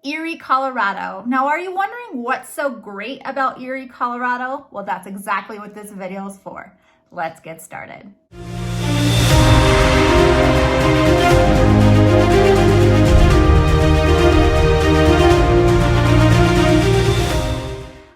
Erie, Colorado. Now, are you wondering what's so great about Erie, Colorado? Well, that's exactly what this video is for. Let's get started.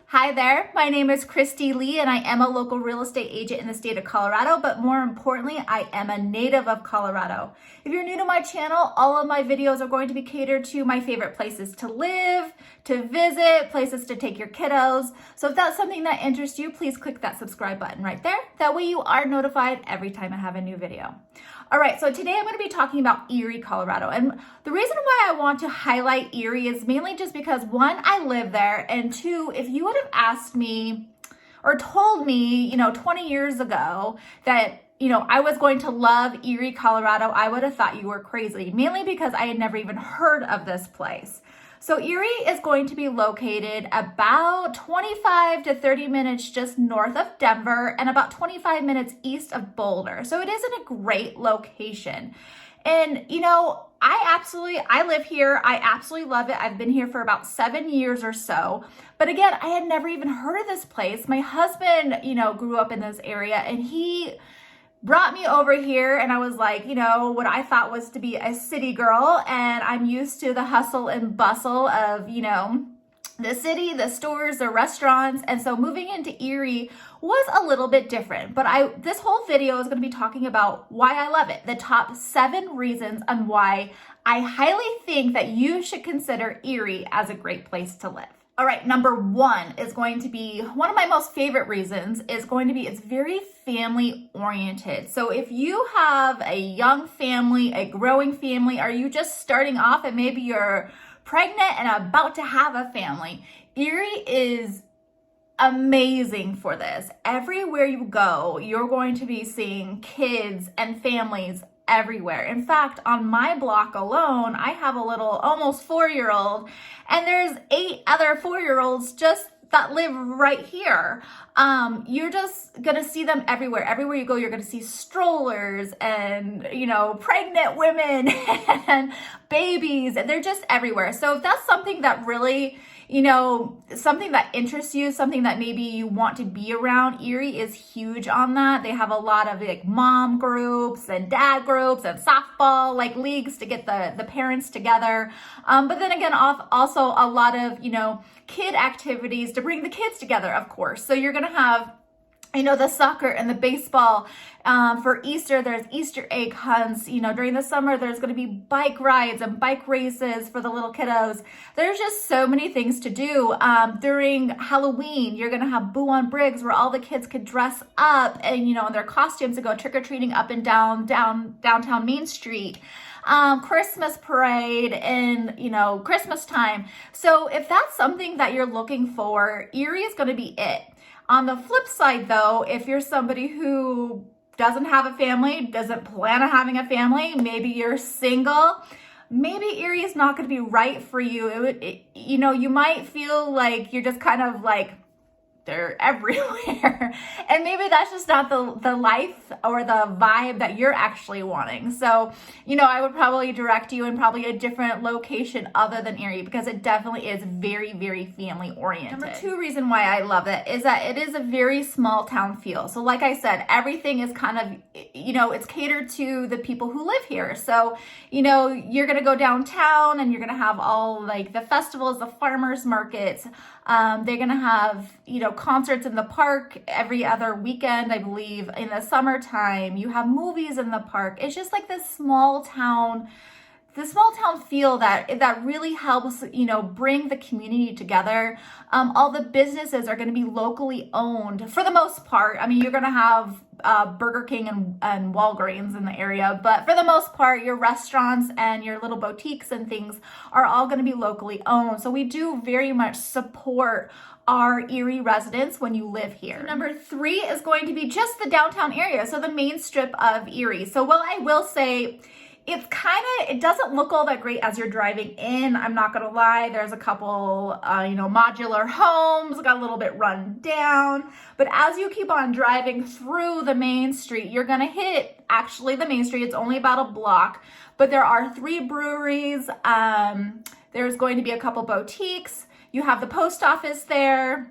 Hi there, my name is Christy Lee and I am a local real estate agent in the state of Colorado, but more importantly, I am a native of Colorado. If you're new to my channel, all of my videos are going to be catered to my favorite places to live, to visit, places to take your kiddos. So if that's something that interests you, please click that subscribe button right there. That way you are notified every time I have a new video. All right, so today I'm going to be talking about Erie, Colorado. And the reason why I want to highlight Erie is mainly just because, one, I live there, and two, if you would have asked me or told me, 20 years ago that, I was going to love Erie, Colorado, I would have thought you were crazy, mainly because I had never even heard of this place. So Erie is going to be located about 25 to 30 minutes just north of Denver and about 25 minutes east of Boulder. So it is in a great location. And, I live here. I absolutely love it. I've been here for about 7 years or so. But again, I had never even heard of this place. My husband, grew up in this area and he brought me over here, and I was like, what I thought was to be a city girl, and I'm used to the hustle and bustle of, the city, the stores, the restaurants, and so moving into Erie was a little bit different. But this whole video is going to be talking about why I love it, the top 7 reasons on why I highly think that you should consider Erie as a great place to live. All right, number 1 is going to be, one of my most favorite reasons is going to be, it's very family oriented. So if you have a young family, a growing family, or you just starting off and maybe you're pregnant and about to have a family, Erie is amazing for this. Everywhere you go, you're going to be seeing kids and families everywhere. In fact, on my block alone, I have a little almost 4-year-old, and there's 8 other 4-year-olds just that live right here. You're just gonna see them everywhere. Everywhere you go, you're gonna see strollers and, pregnant women and babies, and they're just everywhere. So if that's something that really, something that interests you, something that maybe you want to be around, Erie is huge on that. They have a lot of mom groups and dad groups and softball leagues to get the parents together. But then again, also a lot of, kid activities to bring the kids together, of course. So you're going to have the soccer and the baseball. For Easter, there's Easter egg hunts. During the summer, there's going to be bike rides and bike races for the little kiddos. There's just so many things to do. During Halloween, you're going to have Boo on Briggs, where all the kids could dress up and, in their costumes and go trick-or-treating up and downtown Main Street. Christmas parade and, Christmas time. So if that's something that you're looking for, Erie is going to be it. On the flip side, though, if you're somebody who doesn't have a family, doesn't plan on having a family, maybe you're single, maybe Erie is not going to be right for you. You might feel like you're just kind of they're everywhere. And maybe that's just not the life or the vibe that you're actually wanting. So, I would probably direct you in probably a different location other than Erie, because it definitely is very, very family oriented. Number 2 reason why I love it is that it is a very small town feel. So like I said, everything is kind of, it's catered to the people who live here. So, you're going to go downtown and you're going to have all the festivals, the farmers markets. They're going to have, concerts in the park every other weekend, I believe. In the summertime, you have movies in the park. It's just like this small town feel that really helps, bring the community together. All the businesses are going to be locally owned for the most part. I mean, you're going to have Burger King and Walgreens in the area, but for the most part, your restaurants and your little boutiques and things are all going to be locally owned. So we do very much support our Erie residents when you live here. So number 3 is going to be just the downtown area, so the main strip of Erie. So while I will say it doesn't look all that great as you're driving in, I'm not gonna lie. There's a couple, modular homes, got a little bit run down. But as you keep on driving through the main street, you're gonna hit, actually the main street, it's only about a block, but there are 3 breweries, There's going to be a couple boutiques. You have the post office there.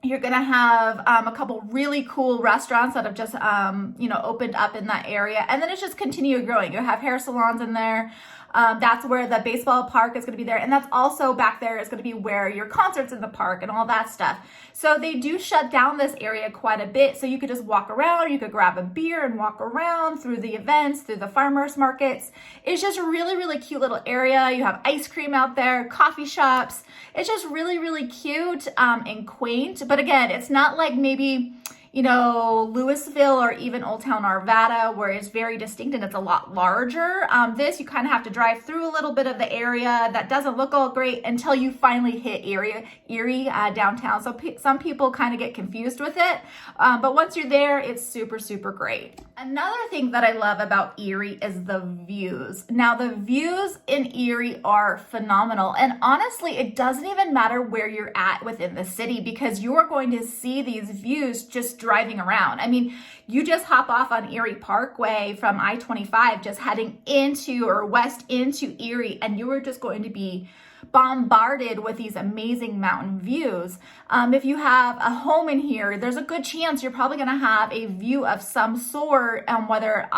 You're gonna have a couple really cool restaurants that have just, opened up in that area. And then it's just continued growing. You have hair salons in there. That's where the baseball park is gonna be there. And that's also back there is gonna be where your concerts in the park and all that stuff. So they do shut down this area quite a bit. So you could just walk around, you could grab a beer and walk around through the events, through the farmers markets. It's just a really, really cute little area. You have ice cream out there, coffee shops. It's just really, really cute and quaint. But again, it's not like maybe, Louisville or even Old Town Arvada, where it's very distinct and it's a lot larger. This, you kind of have to drive through a little bit of the area that doesn't look all great until you finally hit Erie downtown. So some people kind of get confused with it. But once you're there, it's super, super great. Another thing that I love about Erie is the views. Now, the views in Erie are phenomenal. And honestly, it doesn't even matter where you're at within the city because you're going to see these views just driving around. I mean, you just hop off on Erie Parkway from I-25, just heading into or west into Erie, and you are just going to be bombarded with these amazing mountain views. If you have a home in here, there's a good chance you're probably going to have a view of some sort, whether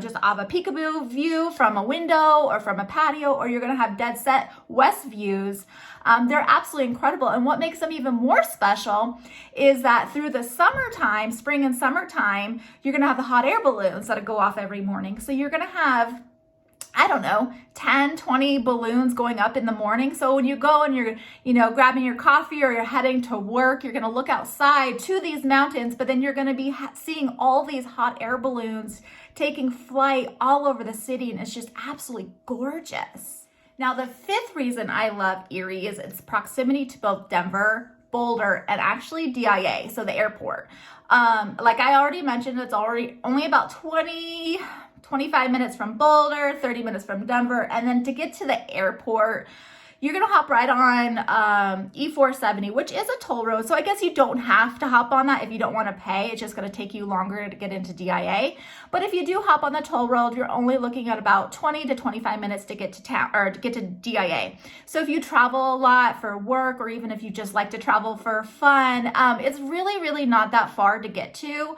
just of a peekaboo view from a window or from a patio, or you're going to have dead set west views. They're absolutely incredible. And what makes them even more special is that through the summertime, spring and summertime, you're going to have the hot air balloons that go off every morning. So you're going to have 10, 20 balloons going up in the morning. So when you go and you're, grabbing your coffee or you're heading to work, you're going to look outside to these mountains, but then you're going to be seeing all these hot air balloons taking flight all over the city. And it's just absolutely gorgeous. Now, the fifth reason I love Erie is its proximity to both Denver, Boulder, and actually DIA, so the airport. Like I already mentioned, it's only about 25 minutes from Boulder, 30 minutes from Denver, and then to get to the airport, you're gonna hop right on E470, which is a toll road. So I guess you don't have to hop on that if you don't wanna pay. It's just gonna take you longer to get into DIA. But if you do hop on the toll road, you're only looking at about 20 to 25 minutes to get to town or to get to DIA. So if you travel a lot for work, or even if you just like to travel for fun, it's really, really not that far to get to.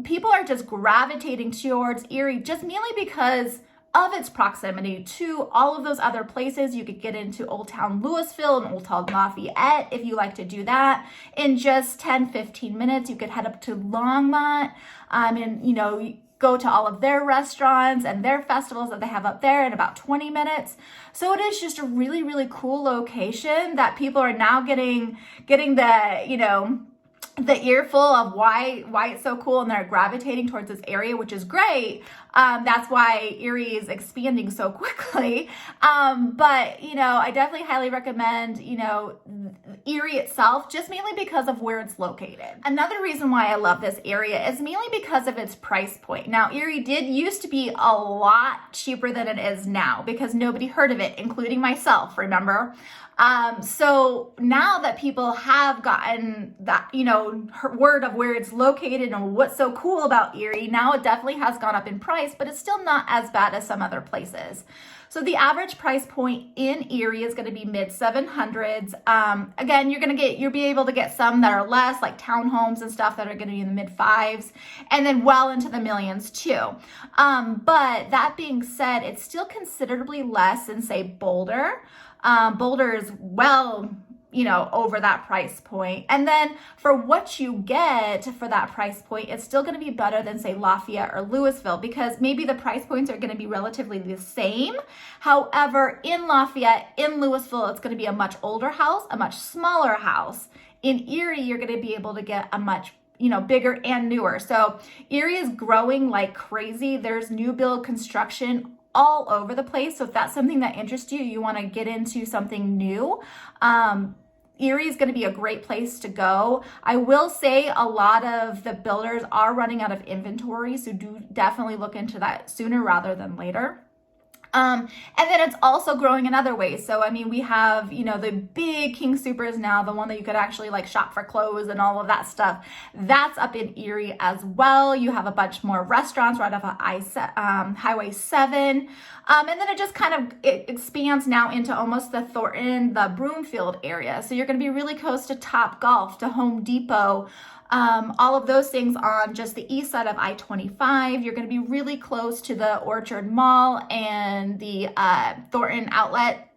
People are just gravitating towards Erie just mainly because of its proximity to all of those other places. You could get into Old Town Louisville and Old Town Lafayette if you like to do that in just 10-15 minutes. You could head up to Longmont and go to all of their restaurants and their festivals that they have up there in about 20 minutes. So it is just a really, really cool location that people are now getting the earful of why it's so cool, and they're gravitating towards this area, which is great. That's why Erie is expanding so quickly. But I definitely highly recommend, Erie itself, just mainly because of where it's located. Another reason why I love this area is mainly because of its price point. Now, Erie did used to be a lot cheaper than it is now because nobody heard of it, including myself, remember? So now that people have gotten that, word of where it's located and what's so cool about Erie, now it definitely has gone up in price, but it's still not as bad as some other places. So the average price point in Erie is going to be mid 700s. Again, you'll be able to get some that are less, like townhomes and stuff that are going to be in the mid 5s, and then well into the millions too. But that being said, it's still considerably less than, say, Boulder. Boulder is over that price point. And then for what you get for that price point, it's still going to be better than, say, Lafayette or Louisville, because maybe the price points are going to be relatively the same. However, in Lafayette, in Louisville, it's going to be a much older house, a much smaller house. In Erie, you're going to be able to get a much bigger and newer. So Erie is growing like crazy. There's new build construction all over the place. So if that's something that interests you, you want to get into something new, Erie is going to be a great place to go. I will say a lot of the builders are running out of inventory, so do definitely look into that sooner rather than later. And then it's also growing in other ways. So, I mean, we have, you know, the big King Supers now, the one that you could actually like shop for clothes and all of that stuff. That's up in Erie as well. You have a bunch more restaurants right off of Highway 7. And then it just kind of it expands now into almost the Thornton, the Broomfield area. So you're going to be really close to Top Golf, to Home Depot, all of those things on just the east side of I-25. You're going to be really close to the Orchard Mall and the Thornton Outlet,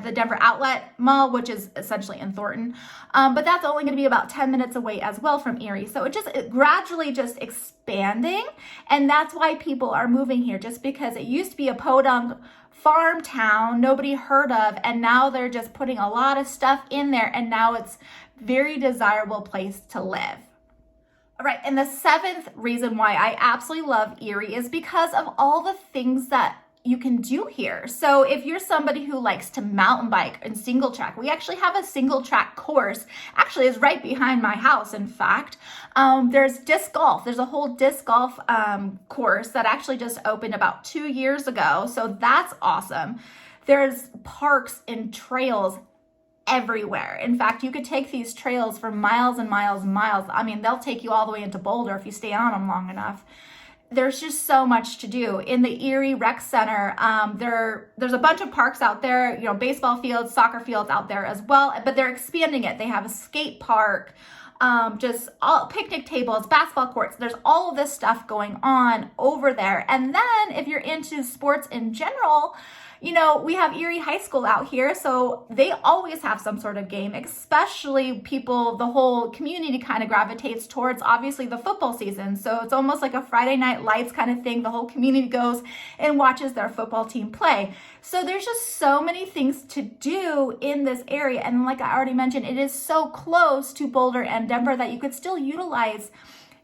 the Denver Outlet Mall, which is essentially in Thornton. But that's only going to be about 10 minutes away as well from Erie. So it gradually just expanding. And that's why people are moving here, just because it used to be a podunk farm town nobody heard of, and now they're just putting a lot of stuff in there, and now it's very desirable place to live. All right, and the seventh reason why I absolutely love Erie is because of all the things that you can do here. So if you're somebody who likes to mountain bike and single track, we actually have a single track course. Actually, it's right behind my house, in fact. There's disc golf. There's a whole disc golf course that actually just opened about 2 years ago. So that's awesome. There's parks and trails everywhere. In fact, you could take these trails for miles and miles and miles. I mean, they'll take you all the way into Boulder if you stay on them long enough. There's just so much to do. In the Erie Rec Center, there's a bunch of parks out there, you know, baseball fields, soccer fields out there as well, but they're expanding it. They have a skate park, just all picnic tables, basketball courts. There's all of this stuff going on over there. And then if you're into sports in general, you know, we have Erie High School out here, so they always have some sort of game, especially people, the whole community kind of gravitates towards, obviously, the football season. So it's almost like a Friday Night Lights kind of thing. The whole community goes and watches their football team play. So there's just so many things to do in this area. And like I already mentioned, it is so close to Boulder and Denver that you could still utilize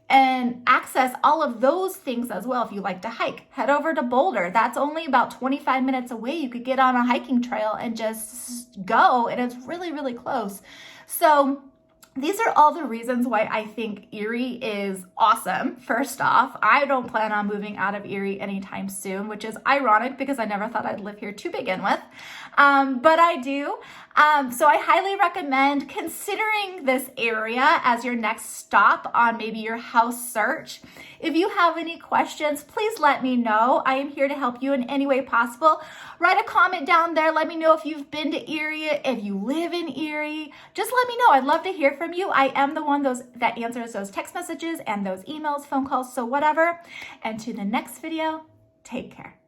and access all of those things as well. If you like to hike, head over to Boulder. That's only about 25 minutes away. You could get on a hiking trail and just go, and it's really, really close. So these are all the reasons why I think Erie is awesome. First off, I don't plan on moving out of Erie anytime soon, which is ironic because I never thought I'd live here to begin with. But I do. So I highly recommend considering this area as your next stop on maybe your house search. If you have any questions, please let me know. I am here to help you in any way possible. Write a comment down there. Let me know if you've been to Erie, if you live in Erie. Just let me know. I'd love to hear from you. I am the one that answers those text messages and those emails, phone calls, so whatever. And to the next video, take care.